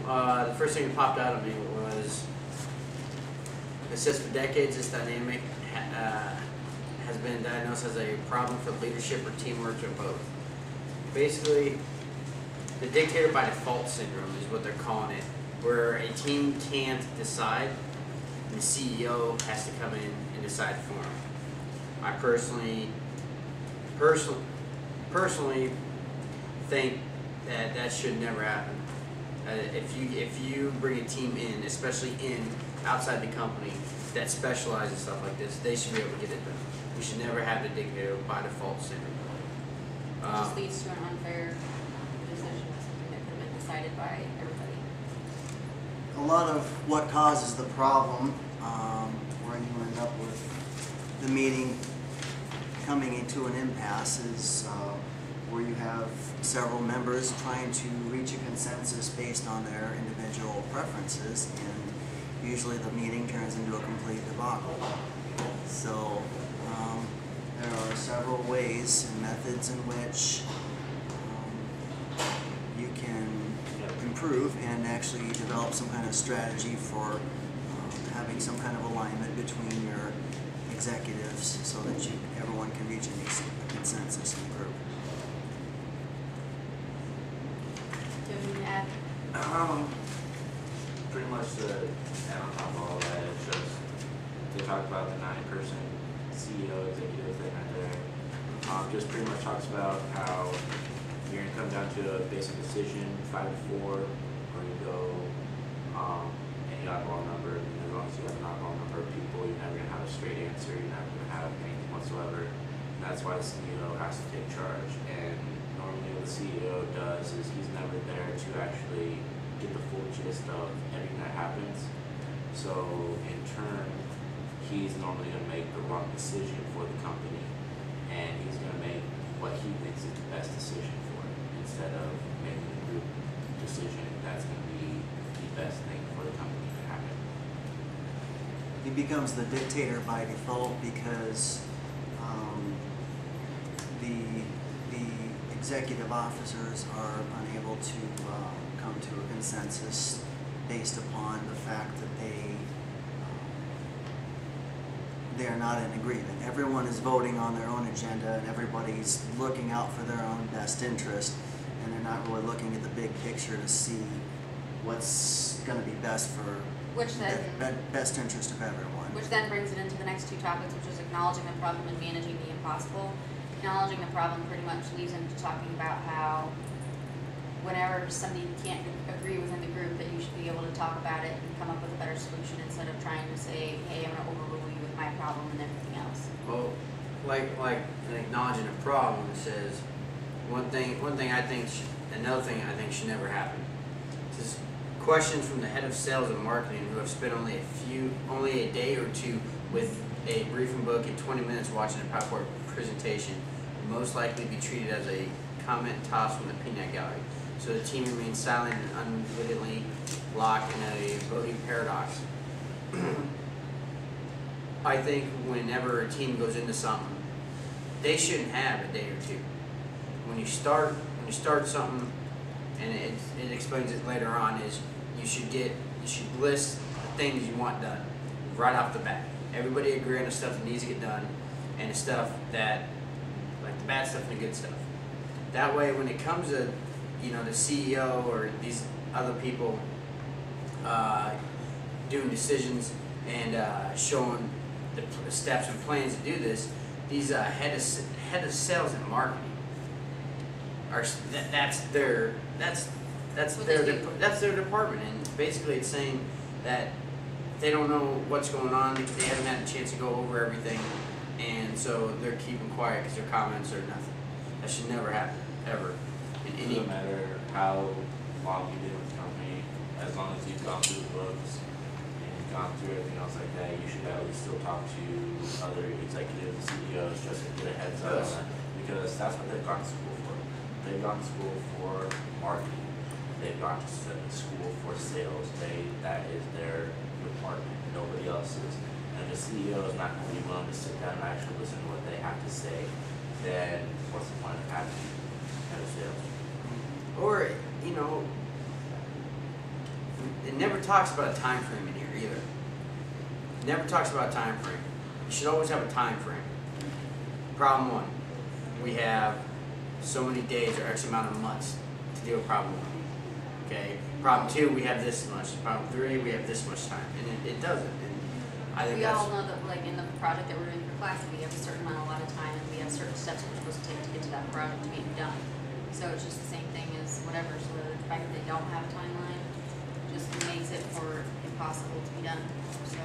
The first thing that popped out of me was, it says for decades this dynamic has been diagnosed as a problem for leadership or teamwork or both. Basically, the dictator by default syndrome is what they're calling it, where a team can't decide and the CEO has to come in and decide for them. I personally think that should never happen. If you bring a team in, especially outside the company that specializes in stuff like this, they should be able to get it done. We should never have the dictator by default syndrome. It just leads to an unfair decision, something that could have been decided by everybody. A lot of what causes the problem, where you end up with the meeting coming into an impasse, is where you have several members trying to reach a consensus based on their individual preferences, and usually the meeting turns into a complete debacle. So there are several ways and methods in which you can improve and actually develop some kind of strategy for having some kind of alignment between your executives so that everyone can reach a consensus in the group. Do you have anything to add? Pretty much the add on top of all that, it's just they talk about the 9-person CEO executive thing right there. Just pretty much talks about how you're gonna come down to a basic decision, 5 to 4, or you go any oddball number. And as long as you have an oddball number of people, you're never gonna have a straight answer. You're never gonna have anything whatsoever. And that's why the CEO has to take charge. And normally what the CEO does is he's never there to actually get the full gist of everything that happens. So in turn, he's normally going to make the wrong decision for the company, and he's going to make what he thinks is the best decision for it, instead of making a group decision that's going to be the best thing for the company to happen. He becomes the dictator by default because the executive officers are unable to come to a consensus based upon the fact that they are not in agreement. Everyone is voting on their own agenda and everybody's looking out for their own best interest, and they're not really looking at the big picture to see what's going to be best for the best interest of everyone. Which then brings it into the next two topics, which is acknowledging the problem and managing the impossible. Acknowledging the problem pretty much leads into talking about how whenever somebody can't agree within the group, that you should be able to talk about it and come up with a better solution instead of trying to say, hey, I'm going to overrule you with my problem and everything else. Well, like acknowledging a problem, it says one thing I think another thing I think should never happen. It says questions from the head of sales and marketing who have spent only a day or two with a briefing book and 20 minutes watching a PowerPoint presentation will most likely be treated as a comment tossed from the peanut gallery. So the team remains silent and unwittingly locked in a voting paradox. I think whenever a team goes into something, they shouldn't have a day or two. When you start something, and it explains it later on, is you should list the things you want done right off the bat. Everybody agree on the stuff that needs to get done, and the stuff that, like the bad stuff and the good stuff. That way, when it comes to, the CEO or these other people doing decisions and showing the steps and plans to do this, these head of sales and marketing are that's their department, and basically it's saying that they don't know what's going on because they haven't had a chance to go over everything, and so they're keeping quiet because their comments are nothing. That should never happen, ever. It doesn't matter how long you've been with the company, as long as you've gone through the books and you've gone through everything else like that, you should at least still talk to other executives, CEOs, just to get a heads up on that, because that's what they've gone to school for. They've gone to school for marketing. They've gone to school for sales. That is their department. Nobody else's. And if the CEO is not going to be willing to sit down and actually listen to what they have to say, then what's the point of having head of sales? Or, it never talks about a time frame in here either. It never talks about a time frame. You should always have a time frame. Problem one, we have so many days or X amount of months to deal with problem one. Okay. Problem two, we have this much. Problem three, we have this much time, and it doesn't. And I think We that's all know that, like, in the project that we're doing for class, we have a certain amount, a lot of time, and we have certain steps we're supposed to take to get to that project to get it done. So it's just the same thing as whatever, so the fact that they don't have a timeline just makes it for impossible to be done, so.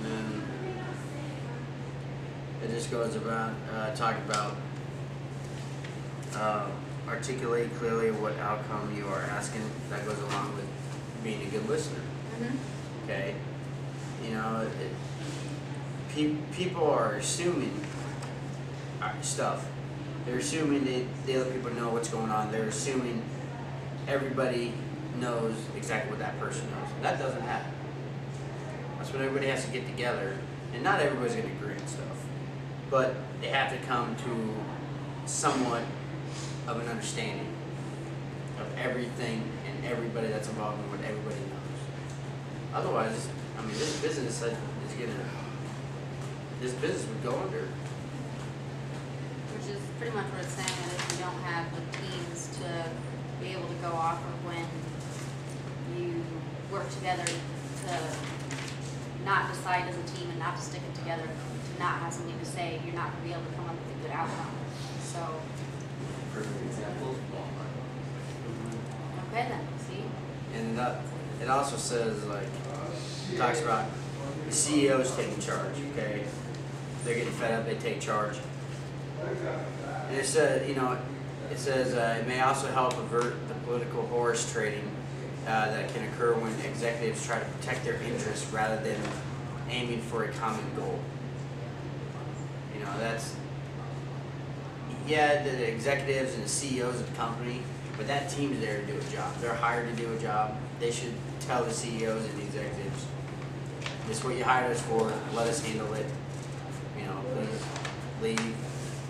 And then it just goes about talking about articulate clearly what outcome you are asking. That goes along with being a good listener. Okay, you know, people are assuming stuff. They're assuming the other people know what's going on. They're assuming everybody knows exactly what that person knows. That doesn't happen. That's when everybody has to get together, and not everybody's going to agree on stuff, but they have to come to somewhat of an understanding of everything and everybody that's involved in what everybody knows. Otherwise, I mean, this business would go under. Which is pretty much what it's saying, that if you don't have the teams to be able to go off of when you work together to not decide as a team and not to stick it together, to not have something to say, you're not gonna be able to come up with a good outcome. So, Perfect example, Walmart. okay then, see? And it also says, like, talks about the CEOs taking charge, okay? They're getting fed up, they take charge. And it says, you know, it says it may also help avert the political horse trading that can occur when executives try to protect their interests rather than aiming for a common goal. You know, that's, yeah, the executives and the CEOs of the company, but that team's there to do a job. They're hired to do a job. They should tell the CEOs and the executives, this is what you hired us for, let us handle it. You know, please leave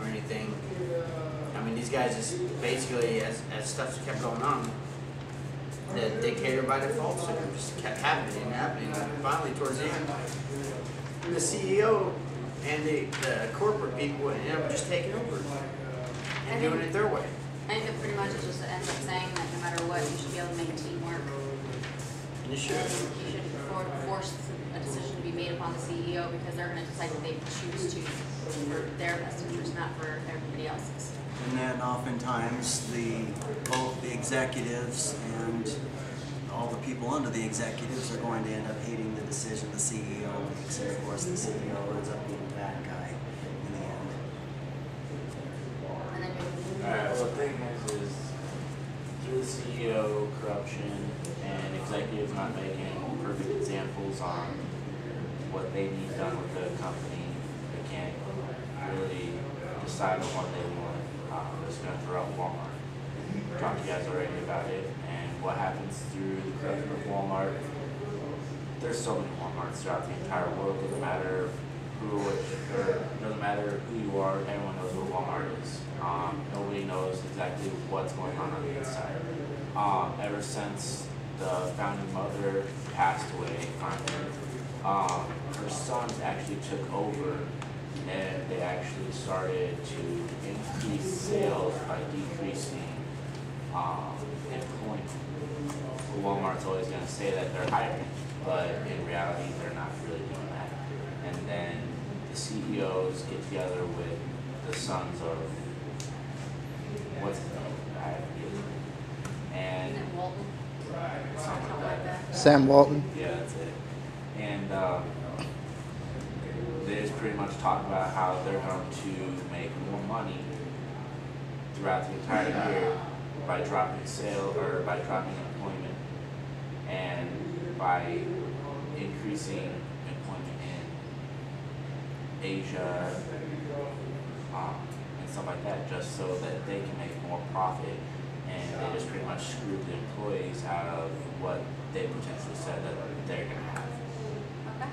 or anything. I mean, these guys just basically, as stuff kept going on, the dictator by default syndrome just kept happening and happening. And finally, towards the end, the CEO and the corporate people ended up just taking over and doing it their way. I think it pretty much just ends up saying that no matter what, you should be able to make a team work. And you should. You should force a decision to be made upon the CEO because they're gonna decide what they choose to for their best interest, not for everybody else's. And then oftentimes both the executives and all the people under the executives are going to end up hating the decision the CEO makes, and of course the CEO ends up being the bad guy in the end. And then Alright, well, the thing is through the CEO corruption and executives not making perfect examples on what they need done with the company, they can't really decide on what they want. It's going to throw out Walmart. I talked to you guys already about it, and what happens through the corruption of Walmart. There's so many Walmarts throughout the entire world. Doesn't matter doesn't matter who you are. Everyone knows what Walmart is. Nobody knows exactly what's going on the inside. Ever since the founding mother passed away, finally, her sons actually took over, and they actually started to increase sales by decreasing employment. Walmart's always going to say that they're hiring, but in reality, they're not really doing that. And then the CEOs get together with the sons of what's his name? I forget his name. And isn't it Walton? something like that. Sam Walton. Yeah, that's it. And they just pretty much talk about how they're going to make more money throughout the entire year by dropping sale or by dropping employment and by increasing employment in Asia and stuff like that, just so that they can make more profit. And they just pretty much screwed the employees out of what they potentially said that they're going to have. Okay.